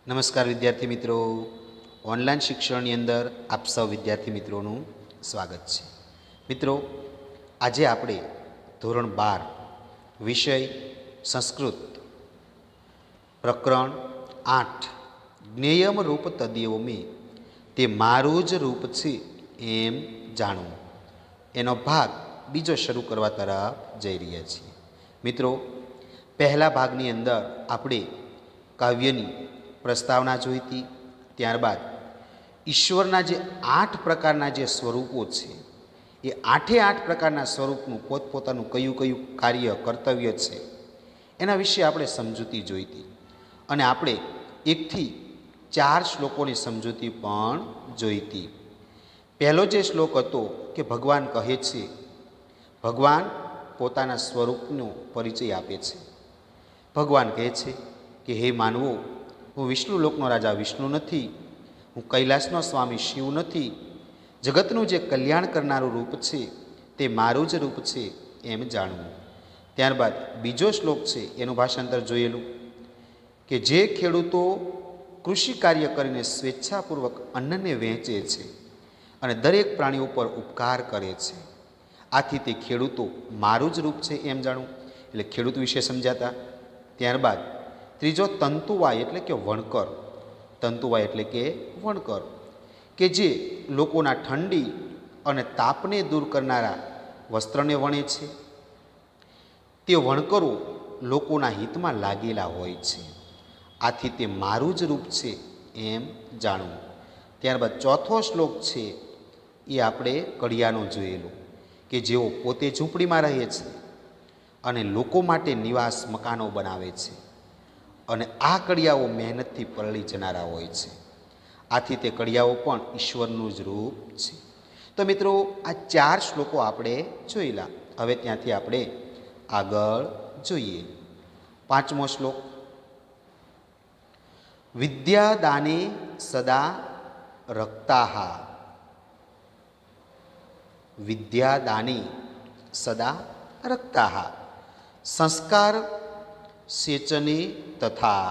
નમસ્કાર વિદ્યાર્થી મિત્રો, ઓનલાઈન શિક્ષણની અંદર આપ સૌ વિદ્યાર્થી મિત્રોનું સ્વાગત છે. મિત્રો, આજે આપણે ધોરણ 12 વિષય સંસ્કૃત પ્રકરણ 8 જ્ઞેયમ રૂપ તદીયો મે તે મારું જ રૂપ છે એમ જાણવું એનો ભાગ બીજો શરૂ કરવા તરફ જઈ રહ્યા છીએ. મિત્રો, પહેલા ભાગની અંદર આપણે કાવ્યની પ્રસ્તાવના જોઈ હતી. ત્યારબાદ ઈશ્વરના જે 8 પ્રકારના જે સ્વરૂપો છે એ 8 પ્રકારના સ્વરૂપનું પોતપોતાનું કયું કયું કાર્ય કર્તવ્ય છે એના વિશે આપણે સમજૂતી જોઈ હતી. અને આપણે 1 થી 4 શ્લોકોની સમજૂતી પણ જોઈ હતી. પહેલો જે શ્લોક હતો કે ભગવાન કહે છે, ભગવાન પોતાના સ્વરૂપનો પરિચય આપે છે. ભગવાન કહે છે કે હે માનવો, હું વિષ્ણુલોકનો રાજા વિષ્ણુ નથી, હું કૈલાસનો સ્વામી શિવ નથી, જગતનું જે કલ્યાણ કરનારું રૂપ છે તે મારું જ રૂપ છે એમ જાણવું. ત્યારબાદ બીજો શ્લોક છે એનું ભાષાંતર જોયેલું કે જે ખેડૂતો કૃષિ કાર્ય કરીને સ્વેચ્છાપૂર્વક અન્નને વહેંચે છે અને દરેક પ્રાણીઓ પર ઉપકાર કરે છે, આથી તે ખેડૂતો મારું જ રૂપ છે એમ જાણવું. એટલે ખેડૂત વિશે સમજાતા. ત્યારબાદ ત્રીજો તંતુવાય એટલે કે વણકર. તંતુવાય એટલે કે વણકર કે જે લોકોના ઠંડી અને તાપને દૂર કરનારા વસ્ત્રને વણે છે. તે વણકરો લોકોના હિતમાં લાગેલા હોય છે, આથી તે મારું જ રૂપ છે એમ જાણવું. ત્યારબાદ ચોથો શ્લોક છે એ આપણે કડિયાનો જોયેલો કે જેઓ પોતે ઝૂંપડીમાં રહે છે અને લોકો માટે નિવાસ મકાનો બનાવે છે, અને આ કડિયાઓ મહેનતથી પરળી જનારા હોય છે, આથી તે કડિયાઓ પણ ઈશ્વરનું જ રૂપ છે. તો મિત્રો, આ 4 શ્લોકો આપણે જોયેલા. હવે ત્યાંથી આપણે આગળ જોઈએ. 5મો શ્લોક, વિદ્યાદાને સદા રક્તાહ. વિદ્યાદાની સદા રક્તાહ સંસ્કાર સેચને તથા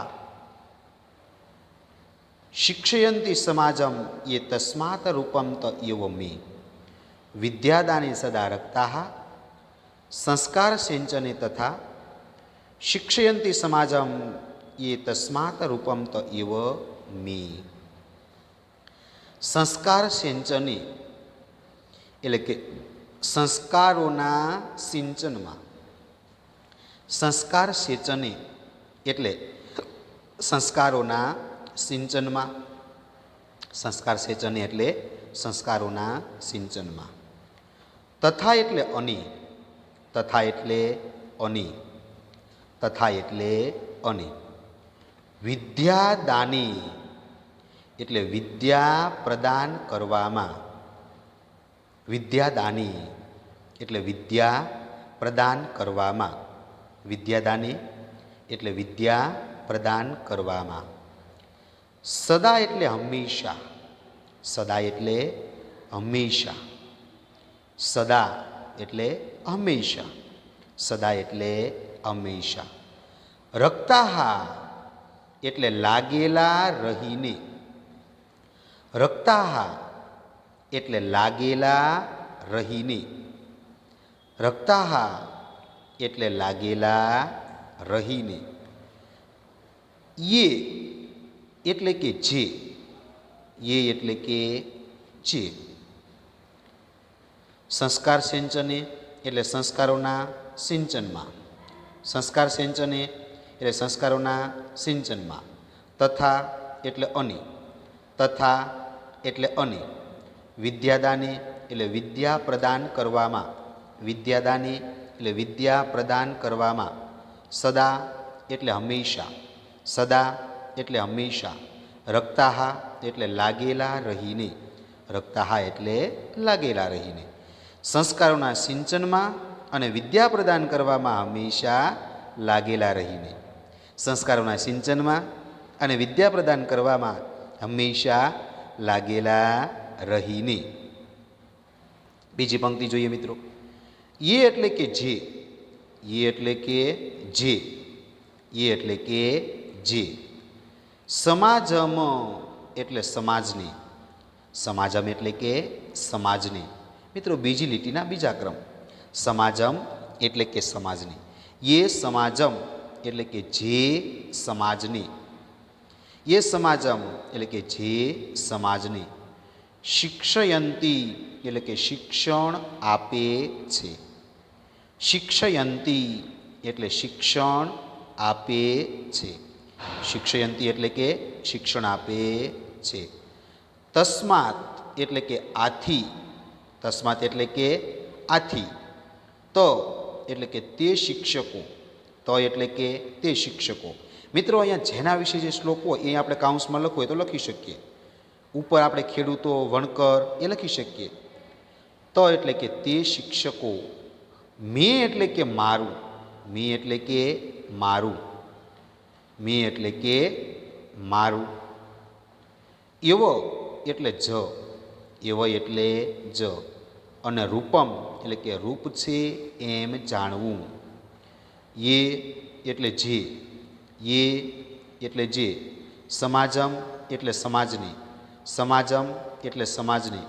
શિક્ષયંતિ સમાજમ એ તસ્માત રૂપમ ત એવ મે. વિદ્યાદાને સદા રક્તાહ સંસ્કાર સિંચને તથા શિક્ષયંતિ સમાજમ એ તસ્માત રૂપમ ત એવ મે. સંસ્કાર સિંચને એટલે કે સંસ્કારોના સિંચનમાં, સંસ્કાર સેચને એટલે સંસ્કારોના સિંચનમાં, સંસ્કાર સેચને એટલે સંસ્કારોના સિંચનમાં. તથા એટલે અની, તથા એટલે અની, તથા એટલે અની. વિદ્યાદાની એટલે વિદ્યા પ્રદાન કરવામાં, વિદ્યાદાની એટલે વિદ્યા પ્રદાન કરવામાં, વિદ્યાદાની એટલે વિદ્યા પ્રદાન કરવામાં. સદા એટલે હંમેશા, સદા એટલે હંમેશા, સદા એટલે હંમેશા, સદા એટલે હંમેશા. રક્તાહ એટલે લાગેલા રહીને, રક્તાહ એટલે લાગેલા રહીને, રક્તાહ એટલે લાગેલા રહીને. યે એટલે કે જે, યે એટલે કે જે. સંસ્કાર સિંચને એટલે સંસ્કારોના સિંચનમાં, સંસ્કાર સિંચને એટલે સંસ્કારોના સિંચનમાં. તથા એટલે અની, તથા એટલે અની. વિદ્યાદાની એટલે વિદ્યા પ્રદાન કરવામાં, વિદ્યાદાની એટલે વિદ્યા પ્રદાન કરવામાં. સદા એટલે હંમેશા, સદા એટલે હંમેશા. રક્તાહ એટલે લાગેલા રહીને, રક્તાહ એટલે લાગેલા રહીને. સંસ્કારોના સિંચનમાં અને વિદ્યા પ્રદાન કરવામાં હંમેશા લાગેલા રહીને. સંસ્કારોના સિંચનમાં અને વિદ્યા પ્રદાન કરવામાં હંમેશા લાગેલા રહીને. બીજી પંક્તિ જોઈએ મિત્રો. યે એટલે કે જે, યે એટલે કે જે, યે એટલે કે જે. સમાજમ એટલે સમાજની, સમાજમ એટલે કે સમાજની. મિત્રો બીજી લીટીના બીજા ક્રમ. સમાજમ એટલે કે સમાજની, યે સમાજમ એટલે કે જે સમાજની, યે સમાજમ એટલે કે જે સમાજની. શિક્ષયંતી એટલે કે શિક્ષણ આપે છે, શિક્ષયંતી એટલે શિક્ષણ આપે છે, શિક્ષયંતી એટલે કે શિક્ષણ આપે છે. તસ્માત એટલે કે આથી, તસ્માત એટલે કે આથી. તો એટલે કે તે શિક્ષકો, તો એટલે કે તે શિક્ષકો. મિત્રો અહીંયા જેના વિશે જે શ્લોક હોય એ આપણે કાઉન્સમાં લખવું હોય તો લખી શકીએ. ઉપર આપણે ખેડૂતો, વણકર એ લખી શકીએ. તો એટલે કે તે શિક્ષકો. મેં એટલે કે મારું, મેં એટલે કે મારું, મેં એટલે કે મારું. એવો એટલે જ, એવો એટલે જ. અને રૂપમ એટલે કે રૂપ છે એમ જાણવું. યે એટલે જે, યે એટલે જે. સમાજમ એટલે સમાજની, સમાજમ એટલે સમાજની.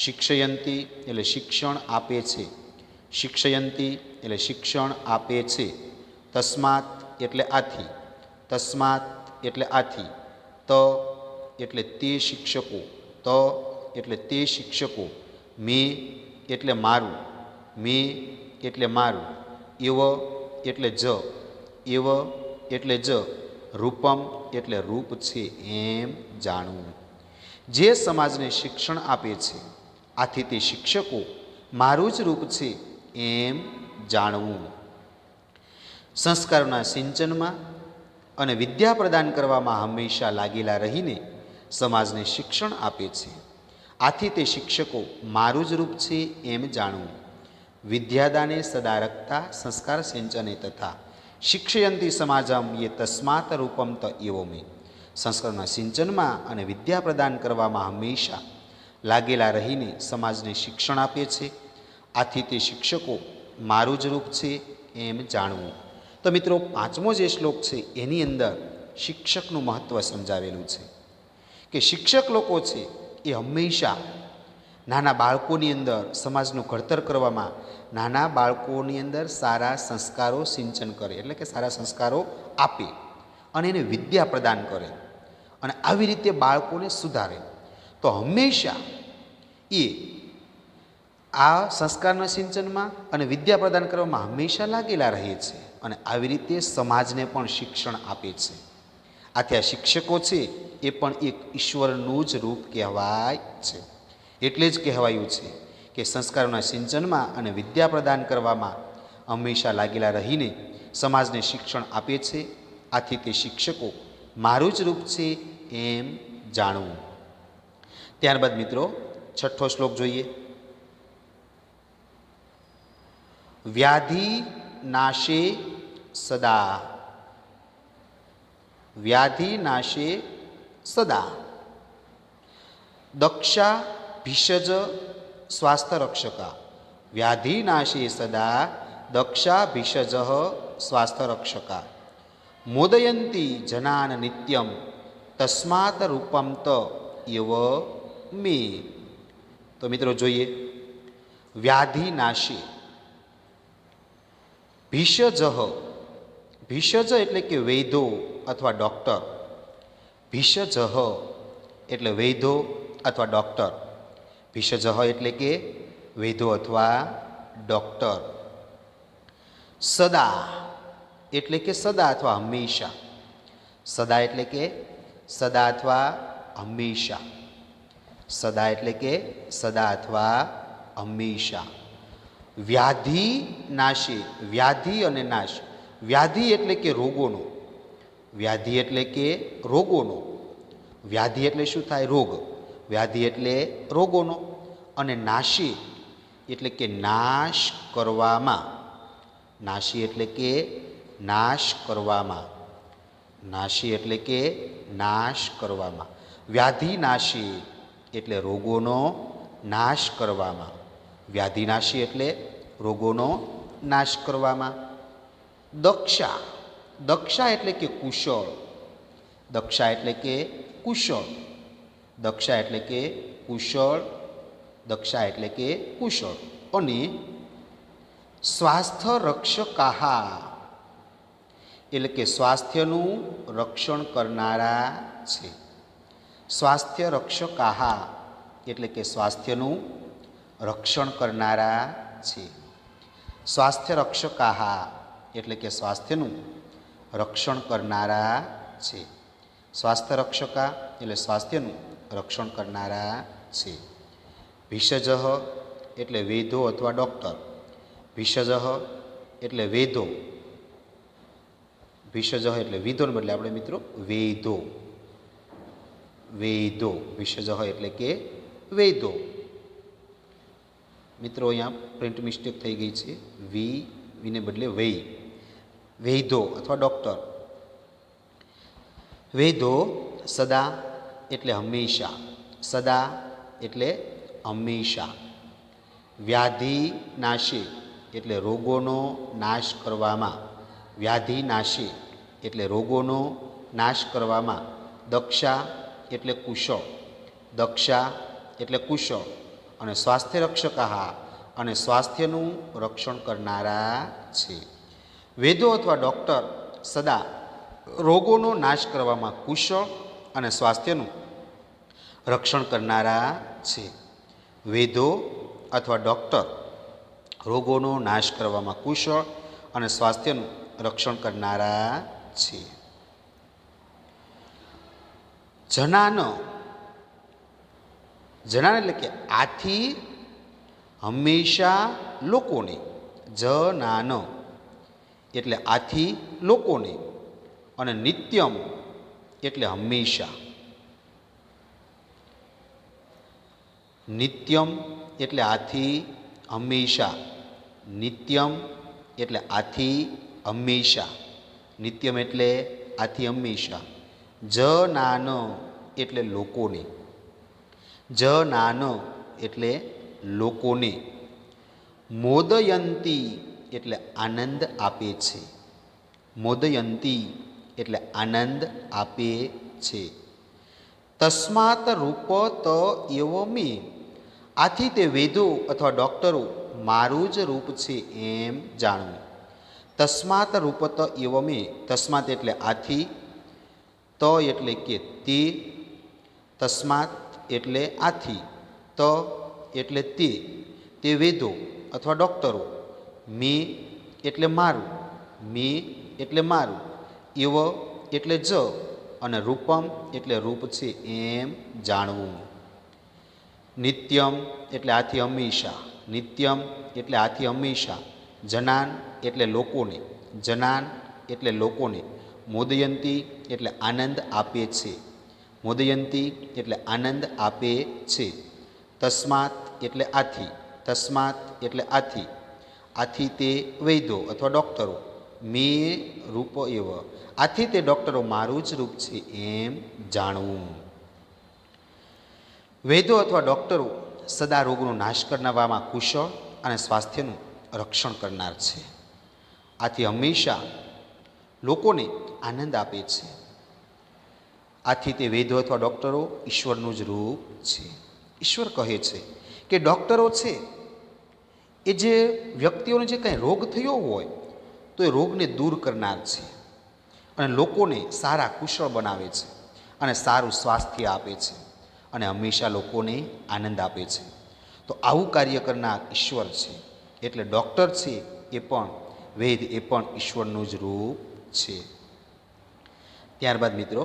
શિક્ષયંતી એટલે શિક્ષણ આપે છે, શિક્ષયંતી એટલે શિક્ષણ આપે છે. તસ્માત એટલે આથી, તસ્માત એટલે આથી. તો એટલે તે શિક્ષકો, તો એટલે તે શિક્ષકો. મેં એટલે મારું, મેં એટલે મારું. એવ એટલે જ, એવ એટલે જ. રૂપમ એટલે રૂપ છે એમ જાણવું. જે સમાજને શિક્ષણ આપે છે આથી તે શિક્ષકો મારું જ રૂપ છે એમ જાણવું. સંસ્કારોના સિંચનમાં અને વિદ્યા પ્રદાન કરવામાં હંમેશા લાગેલા રહીને સમાજને શિક્ષણ આપે છે. આથી તે શિક્ષકો મારું જ રૂપ છે એમ જાણવું. વિદ્યાદાને સદા રખતા સંસ્કાર સિંચને તથા શિક્ષયંતી સમાજમ યે તસ્માત રૂપમ ત એવો મેં. સંસ્કારના સિંચનમાં અને વિદ્યા પ્રદાન કરવામાં હંમેશા લાગેલા રહીને સમાજને શિક્ષણ આપે છે. આથી તે શિક્ષકો મારું જ રૂપ છે એમ જાણવું. તો મિત્રો પાંચમો જે શ્લોક છે એની અંદર શિક્ષકનું મહત્ત્વ સમજાવેલું છે કે શિક્ષક લોકો છે એ હંમેશા નાના બાળકોની અંદર સમાજનું ઘડતર કરવામાં, નાના બાળકોની અંદર સારા સંસ્કારો સિંચન કરે, એટલે કે સારા સંસ્કારો આપે અને એને વિદ્યા પ્રદાન કરે અને આવી રીતે બાળકોને સુધારે. તો હંમેશા એ આ સંસ્કારના સિંચનમાં અને વિદ્યા પ્રદાન કરવામાં હંમેશા લાગેલા રહે છે અને આવી રીતે સમાજને પણ શિક્ષણ આપે છે. આથી આ શિક્ષકો છે એ પણ એક ઈશ્વરનું જ રૂપ કહેવાય છે. એટલે જ કહેવાયું છે કે સંસ્કારોના સિંચનમાં અને વિદ્યા પ્રદાન કરવામાં હંમેશા લાગેલા રહીને સમાજને શિક્ષણ આપે છે. આથી તે શિક્ષકો મારું જ રૂપ છે એમ જાણવું. ત્યારબાદ મિત્રો છઠ્ઠો શ્લોક જોઈએ. વ્યાધિ નાશે સદા, વ્યાધિ નાશે સદા. દક્ષા ભિષજ સ્વાસ્થ્ય રક્ષકા. વ્યાધિ નાશે સદા દક્ષા ભિષજ સ્વાસ્થ્ય રક્ષકા. મોદયંતી જનાન નિત્યમ તસ્માત રૂપમ ત એવ મે. તો મિત્રો જોઈએ. વ્યાધિ નાશે, ભિષજ, ભિષજ એટલે કે વૈધો અથવા ડૉક્ટર. ભિષજ એટલે વૈધો અથવા ડૉક્ટર. ભિષજ એટલે કે વૈધો અથવા ડૉક્ટર. સદા એટલે કે સદા અથવા હંમેશા. સદા એટલે કે સદા અથવા હંમેશા. સદા એટલે કે સદા અથવા હંમેશા. વ્યાધિ નાશે, વ્યાધિ અને નાશ. વ્યાધિ એટલે કે રોગોનો, વ્યાધિ એટલે કે રોગોનો. વ્યાધિ એટલે શું થાય? રોગ. વ્યાધિ એટલે રોગોનો. અને નાશી એટલે કે નાશ કરવામાં. નાશી એટલે કે નાશ કરવામાં. નાશી એટલે કે નાશ કરવામાં. વ્યાધિ નાશી એટલે રોગોનો નાશ કરવામાં. વ્યાધિ નાશી એટલે રોગોનો નાશ કરવામાં. દક્ષા, દક્ષા એટલે કે કુશળ. દક્ષા એટલે કે કુશળ, દક્ષા એટલે કે કુશળ, દક્ષા એટલે કે કુશળ. અને સ્વાસ્થ્ય રક્ષકાહા એટલે કે સ્વાસ્થ્યનું રક્ષણ કરનારા છે. સ્વાસ્થ્ય રક્ષકાહા એટલે કે સ્વાસ્થ્યનું રક્ષણ કરનારા છે. સ્વાસ્થ્ય રક્ષકાહા એટલે કે સ્વાસ્થ્યનું રક્ષણ કરનારા છે. સ્વાસ્થ્ય રક્ષકા એટલે સ્વાસ્થ્યનું રક્ષણ કરનારા છે. ભિષજ એટલે વેદો અથવા ડૉક્ટર. ભિષજ એટલે વેદો, ભિષજ એટલે વિધોને બદલે આપણે મિત્રો વેદો, વેદો. ભિષજ એટલે કે વેદો. મિત્રો અહીંયા પ્રિન્ટ મિસ્ટેક થઈ ગઈ છે, વીને બદલે વૈ, વૈદો અથવા ડૉક્ટર. વેદો સદા એટલે હંમેશા, સદા એટલે હંમેશા. વ્યાધિ નાશે એટલે રોગોનો નાશ કરવામાં, વ્યાધિ નાશે એટલે રોગોનો નાશ કરવામાં. દક્ષા એટલે કુશળ, દક્ષા એટલે કુશળ. અને સ્વાસ્થ્ય રક્ષકાહા અને સ્વાસ્થ્યનું રક્ષણ કરનારા છે. વેદો અથવા ડૉક્ટર સદા રોગોનો નાશ કરવામાં કુશળ અને સ્વાસ્થ્યનું રક્ષણ કરનારા છે. વેદો અથવા ડૉક્ટર રોગોનો નાશ કરવામાં કુશળ અને સ્વાસ્થ્યનું રક્ષણ કરનારા છે. જનાન, જનાન એટલે કે આથી હંમેશા લોકોને, જનાન એટલે આથી લોકોને. અને નિત્યમ એટલે હંમેશા, નિત્યમ એટલે આથી હંમેશા, નિત્યમ એટલે આથી હંમેશા, નિત્યમ એટલે આથી હંમેશા. જનાન એટલે લોકોને, જનાન એટલે લોકોને. મોદયંતી એટલે આનંદ આપે છે, મોદયંતી એટલે આનંદ આપે છે. તસ્માત રૂપ ત એવ મે, આથી તે વેદો અથવા ડૉક્ટરો મારું જ રૂપ છે એમ જાણવું. તસ્માત રૂપ ત એવ મે, તસ્માત એટલે આથી, ત એટલે કે તે, તસ્માત એટલે આથી, ત એટલે તે વેદો અથવા ડૉક્ટરો, મે એટલે મારું, મે એટલે મારું, એવ એટલે જ, અને રૂપમ એટલે રૂપ છે એમ જાણવું. નિત્યમ એટલે આથી હંમેશા, નિત્યમ એટલે આથી હંમેશા. જનાન એટલે લોકોને, જનાન એટલે લોકોને. મોદયંતી એટલે આનંદ આપે છે, મોદયંતી એટલે આનંદ આપે છે. તસ્માત એટલે આથી, તસ્માત એટલે આથી, આથી તે વૈદો અથવા ડૉક્ટરો, મે રૂપ એવ, આથી તે ડૉક્ટરો મારું જ રૂપ છે એમ જાણવું. વૈદો અથવા ડૉક્ટરો સદા રોગનો નાશ કરનારમાં કુશળ અને સ્વાસ્થ્યનું રક્ષણ કરનાર છે. આથી હંમેશા લોકોને આનંદ આપે છે. આથી તે વૈદો અથવા ડૉક્ટરો ઈશ્વરનું જ રૂપ છે. ઈશ્વર કહે છે કે ડૉક્ટરો છે એ જે વ્યક્તિઓને જે કંઈ રોગ થયો હોય તો એ રોગને દૂર કરનાર છે અને લોકોને સારા કુશળ બનાવે છે અને સારું સ્વાસ્થ્ય આપે છે અને હંમેશા લોકોને આનંદ આપે છે. તો આવું કાર્ય કરનાર ઈશ્વર છે. એટલે ડૉક્ટર છે એ પણ, વેદ એ પણ ઈશ્વરનું જ રૂપ છે. ત્યારબાદ મિત્રો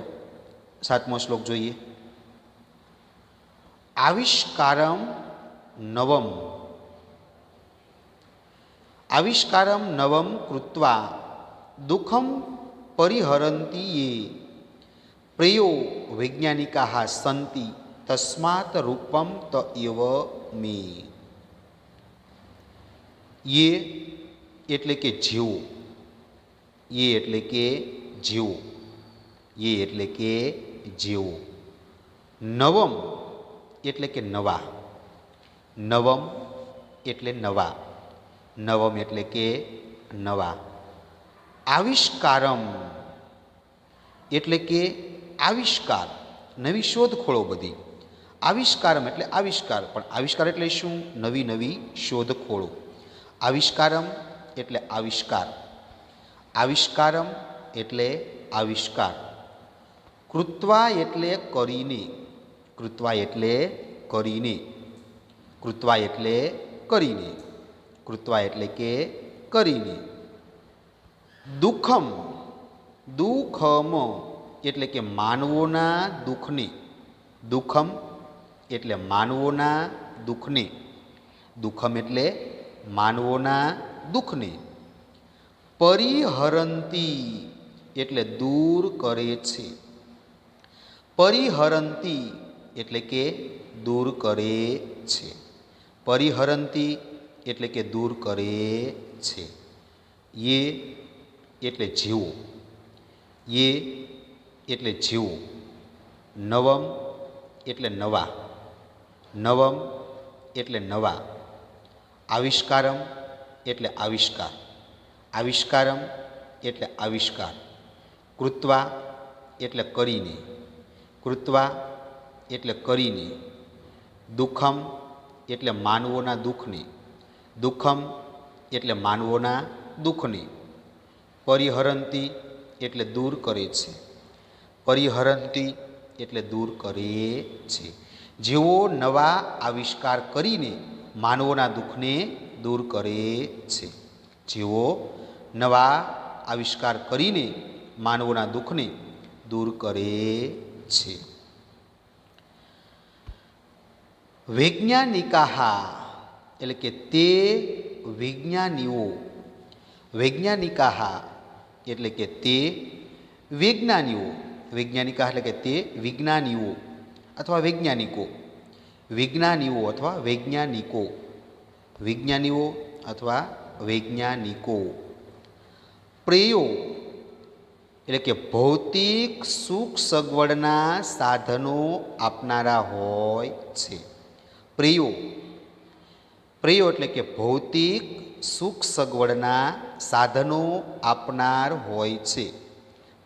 7મો શ્લોક જોઈએ. આવિષ્કારમ નવમ, આવિષ્કારમ નવમ કૃત્વા દુઃખમ પરિહરંતિ યે પ્રેયો વૈજ્ઞાનિકાઃ સંતિ તસ્માત રૂપમ ત એવ મે. યે એટલે કે જેવો, યે એટલે કે જેવો, યે એટલે કે જેવો. નવમ એટલે કે નવા, નવમ એટલે નવા, નવમ એટલે કે નવા. આવિષ્કારમ એટલે કે આવિષ્કાર, નવી શોધખોળો બધી. આવિષ્કારમ એટલે આવિષ્કાર, પણ આવિષ્કાર એટલે શું? નવી નવી શોધખોળો. આવિષ્કારમ એટલે આવિષ્કાર. આવિષ્કારમ એટલે આવિષ્કાર. કૃત્વા એટલે કરીને. કૃત્વા એટલે કરીને. કૃત્વા એટલે કરીને. કૃત્વા એટલે કે કરીને. દુઃખમ, દુઃખમ એટલે કે માનવોના દુઃખને. દુઃખમ એટલે માનવોના દુઃખને. દુઃખમ એટલે માનવોના દુઃખને. પરિહરંતી એટલે દૂર કરે છે. પરિહરંતી એટલે કે દૂર કરે છે. પરિહરંતી એટલે કે દૂર કરે છે. યે એટલે જેવો. યે એટલે જેવો. નવમ એટલે નવા. નવમ એટલે નવા. આવિષ્કારમ એટલે આવિષ્કાર. આવિષ્કારમ એટલે આવિષ્કાર. કૃત્વા એટલે કરીને. કૃત્વા એટલે કરીને. દુઃખમ એટલે માનવોના દુઃખને. દુઃખમ એટલે માનવોના દુઃખને. પરિહરંતી એટલે દૂર કરે છે. પરિહરંતી એટલે દૂર કરે છે. જેઓ નવા આવિષ્કાર કરીને માનવોના દુઃખને દૂર કરે છે. જેઓ નવા આવિષ્કાર કરીને માનવોના દુઃખને દૂર કરે છે. વૈજ્ઞાનિકાહા એટલે કે તે વિજ્ઞાનીઓ. વૈજ્ઞાનિકાહા એટલે કે તે વિજ્ઞાનીઓ. વૈજ્ઞાનિકા એટલે કે તે વિજ્ઞાનીઓ અથવા વૈજ્ઞાનિકો. વિજ્ઞાનીઓ અથવા વૈજ્ઞાનિકો. વિજ્ઞાનીઓ અથવા વૈજ્ઞાનિકો. પ્રેયો એટલે કે ભૌતિક સુખ સગવડના સાધનો આપનારા હોય છે. પ્રેયો. પ્રેયો એટલે કે ભૌતિક સુખ સગવડના સાધનો આપનાર હોય છે.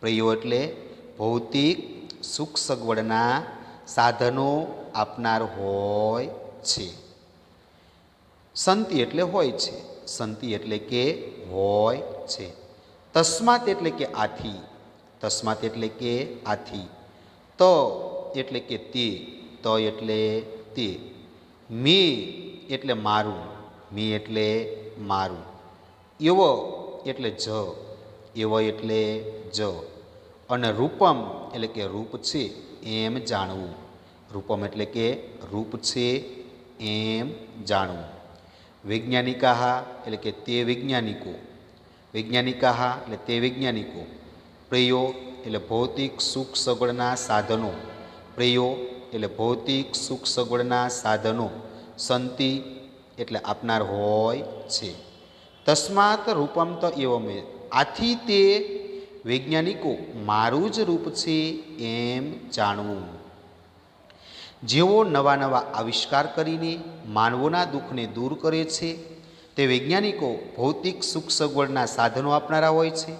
પ્રેયો એટલે ભૌતિક સુખ સગવડના સાધનો આપનાર હોય છે. સંતિ એટલે હોય છે. સંતિ એટલે કે હોય છે. તસ્માત એટલે કે આથી. તસ્માત એટલે કે આથી. ત એટલે કે તે. ત એટલે તે. મે એટલે મારું. મે એટલે મારું. એવ એટલે જ. એવ એટલે જ. અને રૂપમ એટલે કે રૂપ છે એમ જાણવું. રૂપમ એટલે કે રૂપ છે એમ જાણવું. વૈજ્ઞાનિકાહા એટલે કે તે વૈજ્ઞાનિકો. વૈજ્ઞાનિકાહા એટલે તે વૈજ્ઞાનિકો. પ્રેયો એટલે ભૌતિક સુખ સગવડના સાધનો. પ્રેયો એટલે ભૌતિક સુખ સગવડના સાધનો. સંતિ એટલે આપનાર હોય છે. તસ્માત રૂપમ તો એવમે. આથી તે વૈજ્ઞાનિકો મારું જ રૂપ છે એમ જાણવું. જેઓ નવા નવા આવિષ્કાર કરીને માનવોના દુઃખને દૂર કરે છે તે વૈજ્ઞાનિકો ભૌતિક સુખ સગવડના સાધનો આપનારા હોય છે.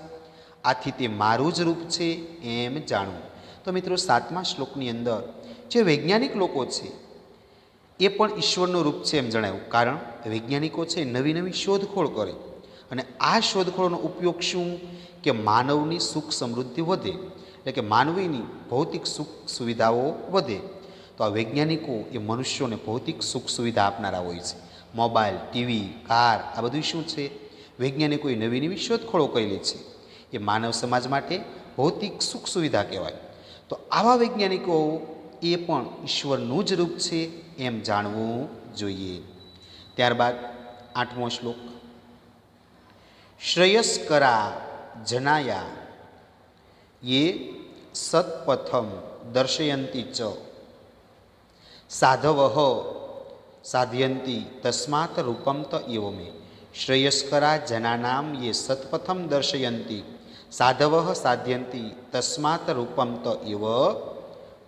આથી તે મારું જ રૂપ છે એમ જાણવું. તો મિત્રો 7મા શ્લોકની અંદર જે વૈજ્ઞાનિક લોકો છે એ પણ ઈશ્વરનું રૂપ છે એમ જણાવ્યું. કારણ વૈજ્ઞાનિકો છે નવી નવી શોધખોળ કરે અને આ શોધખોળનો ઉપયોગ શું કે માનવની સુખ સમૃદ્ધિ વધે, એટલે કે માનવીની ભૌતિક સુખ સુવિધાઓ વધે. તો આ વૈજ્ઞાનિકો એ મનુષ્યોને ભૌતિક સુખ સુવિધા આપનારા હોય છે. મોબાઈલ, ટીવી, કાર આ બધું શું છે? વૈજ્ઞાનિકોએ નવી નવી શોધખોળો કરેલી છે. એ માનવ સમાજ માટે ભૌતિક સુખ સુવિધા કહેવાય. તો આવા વૈજ્ઞાનિકો એ પણ ઈશ્વરનું જ રૂપ છે એમ જાણવું જોઈએ. ત્યારબાદ 8મો શ્લોક. શ્રેયસ્કરા જનાયા યે સત્પથમ દર્શયંતી ચ સાધવઃ સાધયંતી તસ્માત રૂપમ ત એવ મે. શ્રેયસ્કરા જનાનામ યે સત્પથમ દર્શયંતી સાધવઃ સાધયંતી તસ્માત રૂપમ ત એવ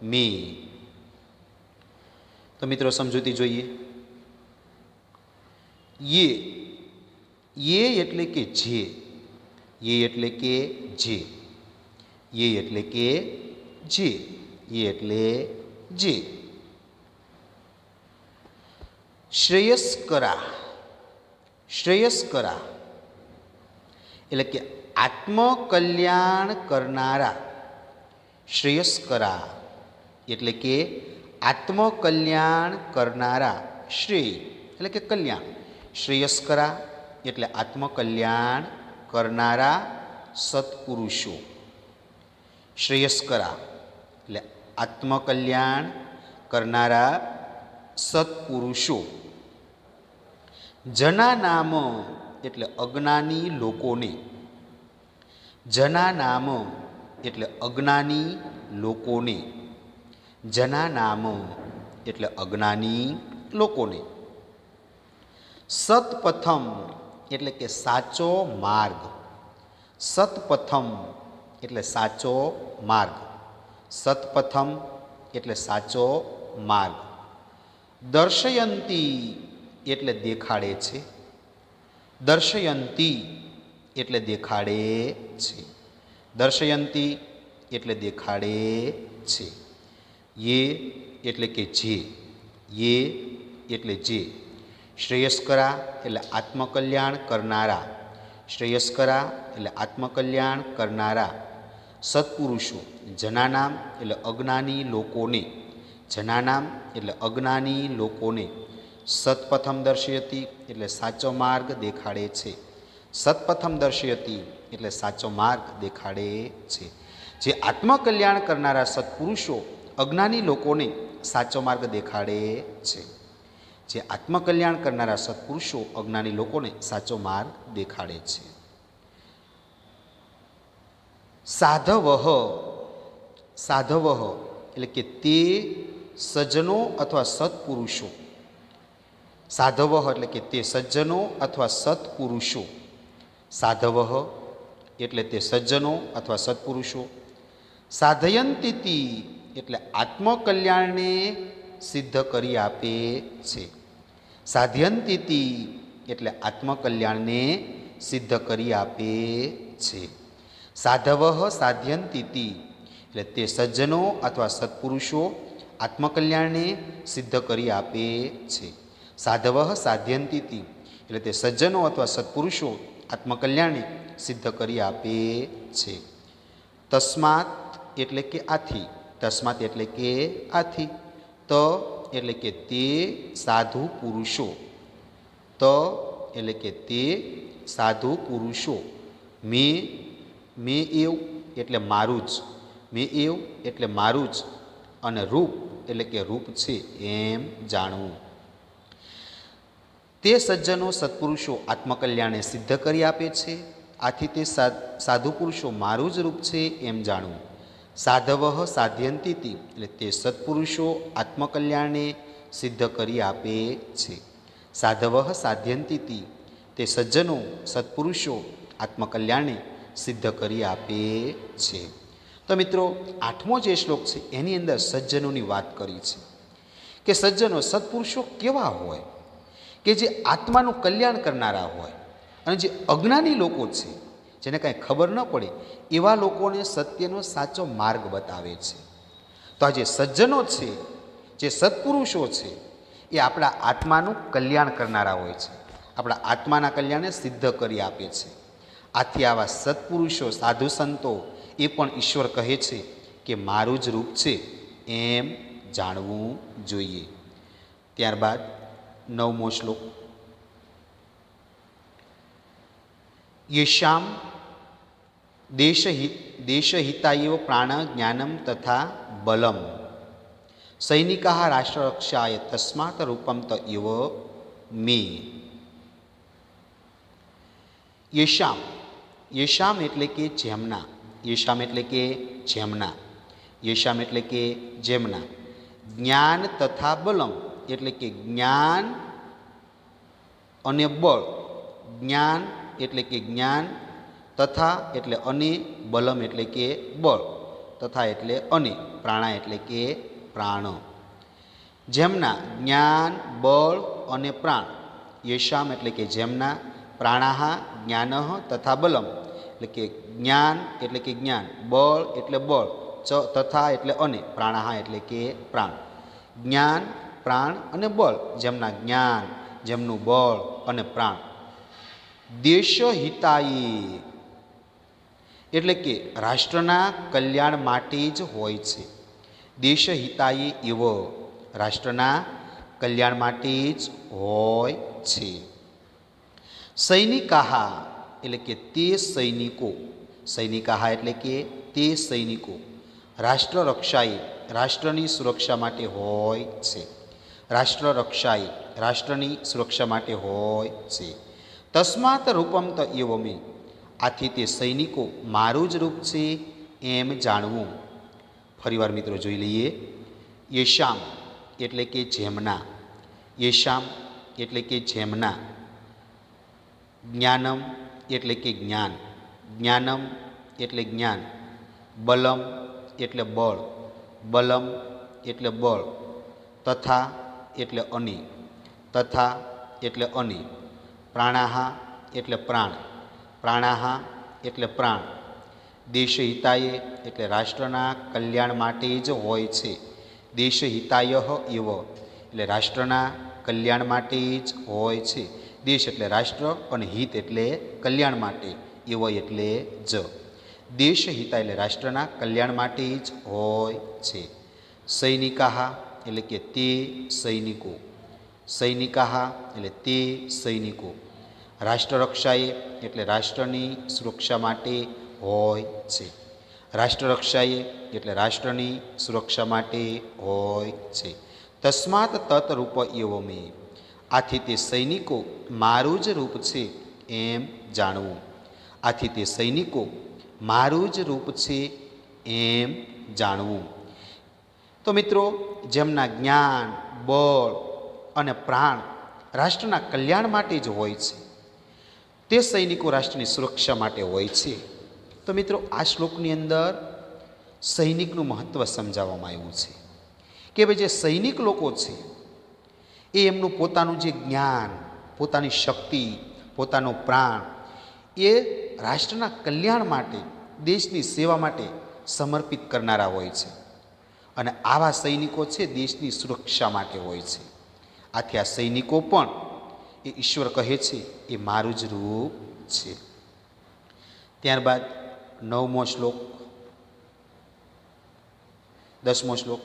મે. તો મિત્રો સમજૂતી જોઈએ. યે. યે એટલે કે જે. યે એટલે કે જે. યે એટલે કે જે. એ એટલે જે. શ્રેયસ્કરા. શ્રેયસ્કરા એટલે કે આત્મકલ્યાણ કરનારા. શ્રેયસ્કરા એટલે કે આત્મકલ્યાણ કરનારા. શ્રેય એટલે કે કલ્યાણ. શ્રેયસ્કરા એટલે આત્મકલ્યાણ કરનારા સત્પુરુષો. શ્રેયસ્કરા એટલે આત્મકલ્યાણ કરનારા સત્પુરુષો. જના નામ એટલે અજ્ઞાની લોકોને. જના નામ એટલે અજ્ઞાની લોકોને. જના નામ એટલે અજ્ઞાની લોકોને. સતપથમ એટલે કે સાચો માર્ગ. સતપથમ એટલે સાચો માર્ગ. સતપથમ એટલે સાચો માર્ગ. દર્શયંતી એટલે દેખાડે છે. દર્શયંતી એટલે દેખાડે છે. દર્શયંતી એટલે દેખાડે છે. યે એટલે કે જે. યે એટલે જે. શ્રેયસ્કરા એટલે આત્મકલ્યાણ કરનારા. શ્રેયસ્કરા એટલે આત્મકલ્યાણ કરનારા સત્પુરુષો. જનાનામ એટલે અજ્ઞાની લોકોને. જનાનામ એટલે અજ્ઞાની લોકોને. સત્પથમ દર્શયતી એટલે સાચો માર્ગ દેખાડે છે. સત્પથમ દર્શયતી એટલે સાચો માર્ગ દેખાડે છે. જે આત્મકલ્યાણ કરનારા સત્પુરુષો અજ્ઞાની લોકોને સાચો માર્ગ દેખાડે છે. જે આત્મકલ્યાણ કરનારા સત્પુરુષો અજ્ઞાની લોકોને સાચો માર્ગ દેખાડે છે. સાધવઃ. સાધવઃ એટલે કે તે સજ્જનો અથવા સત્પુરુષો. સાધવઃ એટલે કે તે સજ્જનો અથવા સત્પુરુષો. સાધવઃ એટલે તે સજ્જનો અથવા સત્પુરુષો. સાધયંતીતિ એટલે આત્મકલ્યાણને સિદ્ધ કરી આપે છે. સાધ્યંતીતિ એટલે આત્મકલ્યાણને સિદ્ધ કરી આપે છે. સાધવઃ સાધ્યંતીતિ એટલે તે સજ્જનો અથવા સત્પુરુષો આત્મકલ્યાણને સિદ્ધ કરી આપે છે. સાધવઃ સાધ્યંતીતિ એટલે તે સજ્જનો અથવા સત્પુરુષો આત્મકલ્યાણને સિદ્ધ કરી આપે છે. તસ્માત એટલે કે આથી. તસ્માત એટલે કે આથી. ત એટલે કે તે સાધુ પુરુષો. ત એટલે કે તે સાધુ પુરુષો. મેં એવ એટલે મારું જ. મેં એવ એટલે મારું જ. અને રૂપ એટલે કે રૂપ છે એમ જાણવું. તે સજ્જનો સત્પુરુષો આત્મકલ્યાણને સિદ્ધ કરી આપે છે. આથી તે સાધુ પુરુષો મારું જ રૂપ છે એમ જાણવું. સાધવઃ સાધ્યંતીતિ એટલે તે સત્પુરુષો આત્મકલ્યાણને સિદ્ધ કરી આપે છે. સાધવઃ સાધ્યંતીતિ તે સજ્જનો સત્પુરુષો આત્મકલ્યાણને સિદ્ધ કરી આપે છે. તો મિત્રો, 8મો જે શ્લોક છે એની અંદર સજ્જનોની વાત કરી છે કે સજ્જનો સત્પુરુષો કેવા હોય કે જે આત્માનું કલ્યાણ કરનારા હોય અને જે અજ્ઞાની લોકો છે જેને કાંઈ ખબર ન પડે એવા લોકોને સત્યનો સાચો માર્ગ બતાવે છે. તો આ જે સજ્જનો છે, જે સત્પુરુષો છે, એ આપણા આત્માનું કલ્યાણ કરનારા હોય છે. આપણા આત્માના કલ્યાણને સિદ્ધ કરી આપે છે. આથી આવા સત્પુરુષો સાધુ સંતો એ પણ ઈશ્વર કહે છે કે મારું જ રૂપ છે એમ જાણવું જોઈએ. ત્યારબાદ 9મો શ્લોક. યેષામ દેશહિતાયવ પ્રાણ જ્ઞાનમ તથા બલમ સૈનિકાઃ રાષ્ટ્રરક્ષાય તસ્માત રૂપમ ત ઇવ મે. યેષામ. યેષામ એટલે કે જેમના. યેષામ એટલે કે જેમના. યેષામ એટલે કે જેમના. જ્ઞાન તથા બલમ એટલે કે જ્ઞાન અને બળ. જ્ઞાન એટલે કે જ્ઞાન, તથા એટલે અને, બલમ એટલે કે બળ, તથા એટલે અને, પ્રાણા એટલે કે પ્રાણ. જેમના જ્ઞાન, બળ અને પ્રાણ. યેષામ એટલે કે જેમના, પ્રાણાહ જ્ઞાન તથા બલમ એટલે કે જ્ઞાન એટલે કે જ્ઞાન, બળ એટલે બળ, તથા એટલે અને, પ્રાણાહ એટલે કે પ્રાણ. જ્ઞાન, પ્રાણ અને બળ, જેમના જ્ઞાન, જેમનું બળ અને પ્રાણ. દેશ હિતાયે એટલે કે રાષ્ટ્રના કલ્યાણ માટે જ હોય છે. દેશ હિતાયે એવ રાષ્ટ્રના કલ્યાણ માટે જ હોય છે. સૈનિકાહા એટલે કે તે સૈનિકો, સૈનિકાહા એટલે કે તે સૈનિકો, રાષ્ટ્ર રક્ષાએ રાષ્ટ્રની સુરક્ષા માટે હોય છે. રાષ્ટ્ર રક્ષાએ રાષ્ટ્રની સુરક્ષા માટે હોય છે. તસ્માત રૂપમ ત એવમે આથી તે સૈનિકો મારું જ રૂપ છે એમ જાણવું. ફરીવાર મિત્રો જોઈ લઈએ. યેશામ એટલે કે જેમના, યેશામ એટલે કે જેમના, જ્ઞાનમ એટલે કે જ્ઞાન, જ્ઞાનમ એટલે જ્ઞાન, બલમ એટલે બળ, બલમ એટલે બળ, તથા એટલે અને, તથા એટલે અને, પ્રાણાહા એટલે પ્રાણ, પ્રાણાહા એટલે પ્રાણ. દેશ હિતાય એટલે રાષ્ટ્રના કલ્યાણ માટે જ હોય છે. દેશ હિતાય એવ એટલે રાષ્ટ્રના કલ્યાણ માટે જ હોય છે. દેશ એટલે રાષ્ટ્ર અને હિત એટલે કલ્યાણ માટે, એવ એટલે જ. દેશ હિતાય એટલે રાષ્ટ્રના કલ્યાણ માટે જ હોય છે. સૈનિકાહા એટલે કે તે સૈનિકો, સૈનિકાહા એટલે તે સૈનિકો, રાષ્ટ્ર રક્ષાએ એટલે રાષ્ટ્રની સુરક્ષા માટે હોય છે. રાષ્ટ્ર રક્ષાએ એટલે રાષ્ટ્રની સુરક્ષા માટે હોય છે. તસ્માત તત રૂપ એવમે આથી તે સૈનિકો મારું જ રૂપ છે એમ જાણવું. આથી તે સૈનિકો મારું જ રૂપ છે એમ જાણવું. તો મિત્રો, જેમના જ્ઞાન, બળ અને પ્રાણ રાષ્ટ્રના કલ્યાણ માટે જ હોય છે, તે સૈનિકો રાષ્ટ્રની સુરક્ષા માટે હોય છે. તો મિત્રો, આ શ્લોકની અંદર સૈનિકનું મહત્ત્વ સમજાવવામાં આવ્યું છે કે ભાઈ જે સૈનિક લોકો છે એ એમનું પોતાનું જે જ્ઞાન, પોતાની શક્તિ, પોતાનો પ્રાણ એ રાષ્ટ્રના કલ્યાણ માટે, દેશની સેવા માટે સમર્પિત કરનારા હોય છે. અને આવા સૈનિકો છે દેશની સુરક્ષા માટે હોય છે. આથી આ સૈનિકો પણ એ ઈશ્વર કહે છે એ મારું જ રૂપ છે. ત્યારબાદ 9મો શ્લોક, 10મો શ્લોક.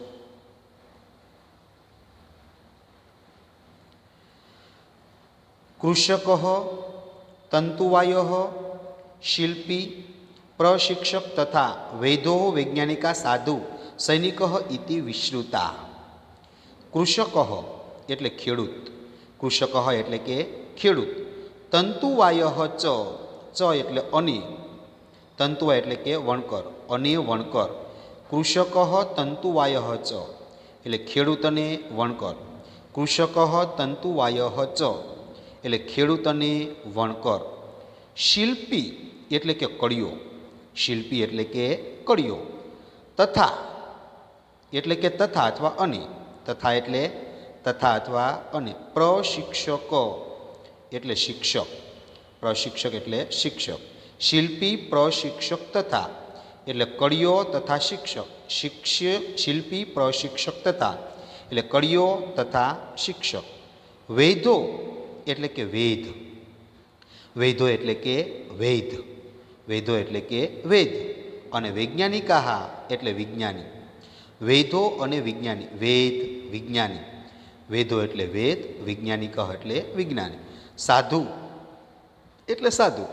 કૃષક તંતુવાય શિલ્પી પ્રશિક્ષક તથા વૈદો વૈજ્ઞાનિકા સાધુ સૈનિક ઇતિ વિશ્રુતા. કૃષક એટલે ખેડૂત, કૃષક એટલે કે ખેડૂત. તંતુવાય ચ, ચ એટલે અને, તંતુવાય એટલે કે વણકર, અને વણકર. કૃષક તંતુવાય ચ એટલે ખેડૂત અને વણકર. કૃષક તંતુવાય ચ એટલે ખેડૂત અને વણકર. શિલ્પી એટલે કે કડિયો, શિલ્પી એટલે કે કડિયો. તથા એટલે કે તથા અથવા અને, તથા એટલે તથા અથવા અને. પ્રશિક્ષક એટલે શિક્ષક, પ્રશિક્ષક એટલે શિક્ષક. શિલ્પી પ્રશિક્ષક તથા એટલે કડિયો તથા શિક્ષક. શિલ્પી પ્રશિક્ષક તથા એટલે કડિયો તથા શિક્ષક. વૈદો એટલે કે વેદ, વૈદો એટલે કે વેદ, વેદો એટલે કે વેદ. અને વૈજ્ઞાનિકા એટલે વિજ્ઞાની. વેદો અને વિજ્ઞાની, વેદ વિજ્ઞાની. વેદો એટલે વેદ, વિજ્ઞાનિક એટલે વિજ્ઞાની. સાધુ એટલે સાધુ,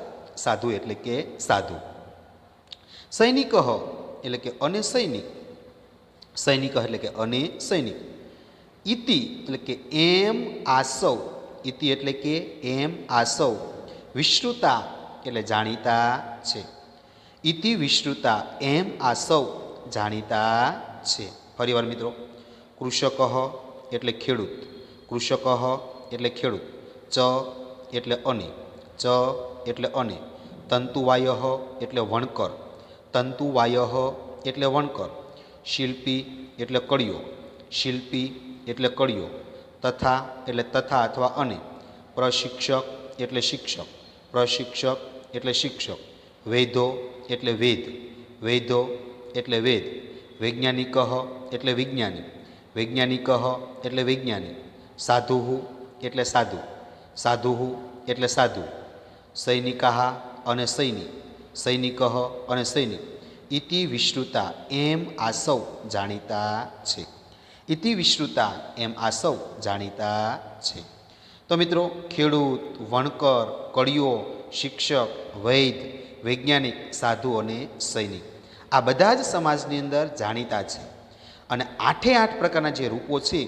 સાધુ એટલે કે સાધુ. સૈનિક એટલે કે અને સૈનિક, સૈનિક એટલે કે અને સૈનિક. ઇતિ એટલે કે એમ આસૌ, ઇતિ એટલે કે એમ આસૌ. વિશ્રુતા એટલે જાણીતા છે. ઇતિ વિશ્રુતા એમ આસૌ જાણીતા છે. ફરીવાર મિત્રો, કૃષક એટલે ખેડૂત, કૃષક એટલે ખેડૂત. ચ એટલે અને, ચ એટલે અને. તંતુવાય એટલે વણકર, તંતુવાય એટલે વણકર. શિલ્પી એટલે કડિયો, શિલ્પી એટલે કડિયો. તથા એટલે તથા અથવા અને. પ્રશિક્ષક એટલે શિક્ષક, પ્રશિક્ષક એટલે શિક્ષક. વૈદો એટલે વેદ, વૈદો એટલે વેદ. વૈજ્ઞાનિક એટલે વિજ્ઞાની, વૈજ્ઞાનિક એટલે વૈજ્ઞાનિક, સાધુ એટલે સાધુ, સાધુ એટલે સાધુ, સૈનિકાહ અને સૈનિક, સૈનિક અને સૈનિક, ઇતિ વિશ્રુતા એમ આ સૌ જાણીતા છે. ઇતિ વિશ્રુતા એમ આ સૌ જાણીતા છે. તો મિત્રો, ખેડૂત, વણકર, કડિયો, શિક્ષક, વૈદ્ય, વૈજ્ઞાનિક, સાધુ અને સૈનિક આ બધા જ સમાજની અંદર જાણીતા છે. અને 8 પ્રકારના જે રૂપો છે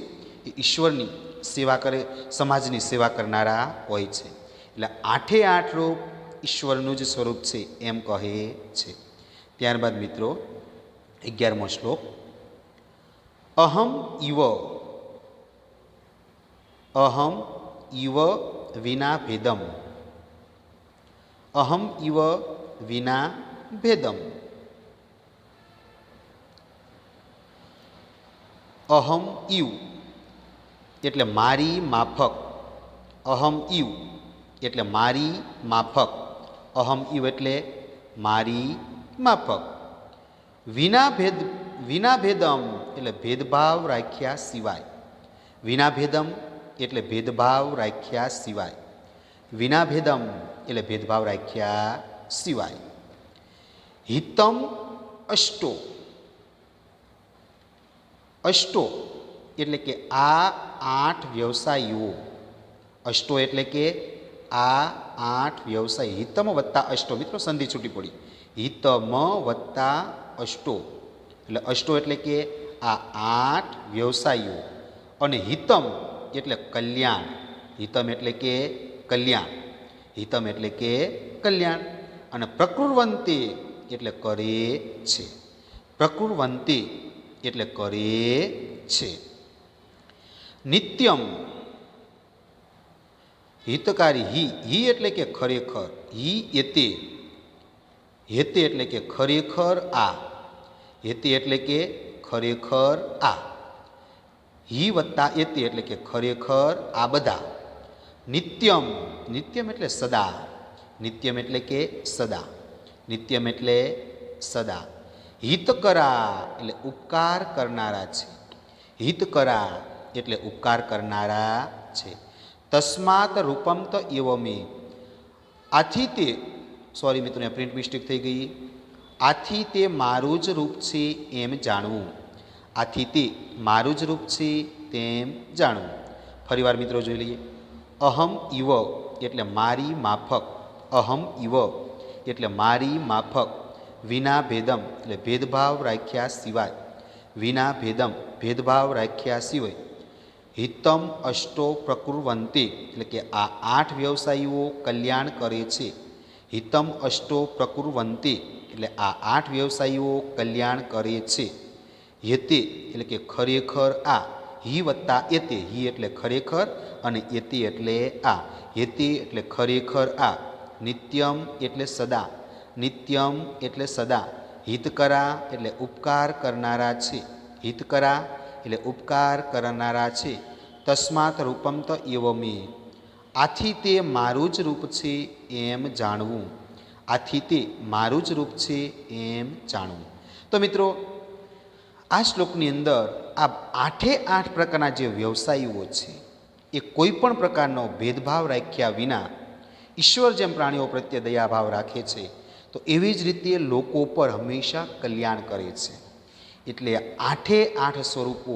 એ ઈશ્વરની સેવા કરે, સમાજની સેવા કરનારા હોય છે. એટલે 8 રૂપ ઈશ્વરનું જ સ્વરૂપ છે એમ કહે છે. ત્યારબાદ મિત્રો 11મો શ્લોક, અહમ ઇવ, અહમ ઇવ વિના ભેદમ, અહમ ઇવ વિના ભેદમ, અહમ ઇવ એટલે મારી માફક, અહમ ઇવ એટલે મારી માફક, અહમ ઇવ એટલે મારી માફક, વિના ભેદ, વિના ભેદમ એટલે ભેદભાવ રાખ્યા સિવાય, વિના ભેદમ એટલે ભેદભાવ રાખ્યા સિવાય, વિના ભેદમ એટલે ભેદભાવ રાખ્યા સિવાય, હિતમ અષ્ટો, અષ્ટો એટલે કે આ 8 વ્યવસાયીઓ, અષ્ટો એટલે કે આ 8 વ્યવસાય, હિતમ વત્તા અષ્ટો, મિત્રો સંધિ છૂટી પડી, હિતમ વત્તા અષ્ટો એટલે અષ્ટો એટલે કે આ 8 વ્યવસાયીઓ, અને હિતમ એટલે કલ્યાણ, હિતમ એટલે કે કલ્યાણ, હિતમ એટલે કે કલ્યાણ, અને પ્રકુર્વંતે એટલે કરે છે, પ્રકુર્વંતે એટલે કરે છે, નિત્યમ હિતકારી, હિ એટલે કે ખરેખર, હિ એતે, હેતે એટલે કે ખરેખર આ, હેતે એટલે કે ખરેખર આ, હિ વત્તા એતે એટલે કે ખરેખર આ બધા, નિત્યમ, નિત્યમ એટલે સદા, નિત્યમ એટલે કે સદા, નિત્યમ એટલે સદા, હિતકરા એટલે ઉપકાર કરનારા છે, હિતકરા એટલે ઉપકાર કરનારા છે, તસ્માત રૂપમ તો એવમે, આથી તે, સોરી મિત્રો પ્રિન્ટ મિસ્ટેક થઈ ગઈ, આથી તે મારું જ રૂપ છે એમ જાણવું, આથી તે મારું જ રૂપ છે તેમ જાણવું. ફરીવાર મિત્રો જોઈ લઈએ, અહમ ઇવ એટલે મારી માફક, અહમ ઇવ એટલે મારી માફક, વિના ભેદમ એટલે ભેદભાવ રાખ્યા સિવાય, વિના ભેદમ ભેદભાવ રાખ્યા સિવાય, હિતમ અષ્ટો પ્રકુર્વંતે એટલે કે આ 8 વ્યવસાયીઓ કલ્યાણ કરે છે, હિતમ અષ્ટો પ્રકુર્વંતે એટલે આ 8 વ્યવસાયીઓ કલ્યાણ કરે છે, યતે એટલે કે ખરેખર આ, હિ વત્તા એતે, હિ એટલે ખરેખર અને એતે એટલે આ, યતે એટલે ખરેખર આ, નિત્યમ એટલે સદા, નિત્યમ એટલે સદા, હિતકરા એટલે ઉપકાર કરનારા છે, હિતકરા એટલે ઉપકાર કરનારા છે, તસ્માત રૂપમ તો એવમે, આથી તે મારું જ રૂપ છે એમ જાણવું, આથી તે મારું જ રૂપ છે એમ જાણવું. તો મિત્રો આ શ્લોકની અંદર આ 8 પ્રકારના જે વ્યવસાયીઓ છે એ કોઈ પણ પ્રકારનો ભેદભાવ રાખ્યા વિના ઈશ્વર જેમ પ્રાણીઓ પ્રત્યે દયાભાવ રાખે છે તો એવી જ રીતે લોકો પર હંમેશા કલ્યાણ કરે છે. એટલે 8 સ્વરૂપો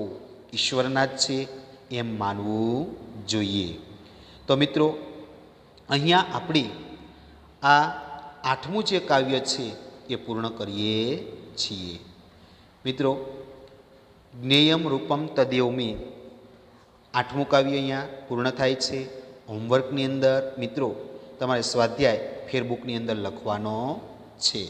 ઈશ્વરના જ છે એમ માનવું જોઈએ. તો મિત્રો અહીંયા આપણે આ 8મું જે કાવ્ય છે એ પૂર્ણ કરીએ છીએ. મિત્રો જ્ઞેયમ રૂપમ તદેવમી 8મું કાવ્ય અહીંયા પૂર્ણ થાય છે. હોમવર્કની અંદર મિત્રો તમારે સ્વાધ્યાય ફેરબુકની અંદર લખવાનો છે.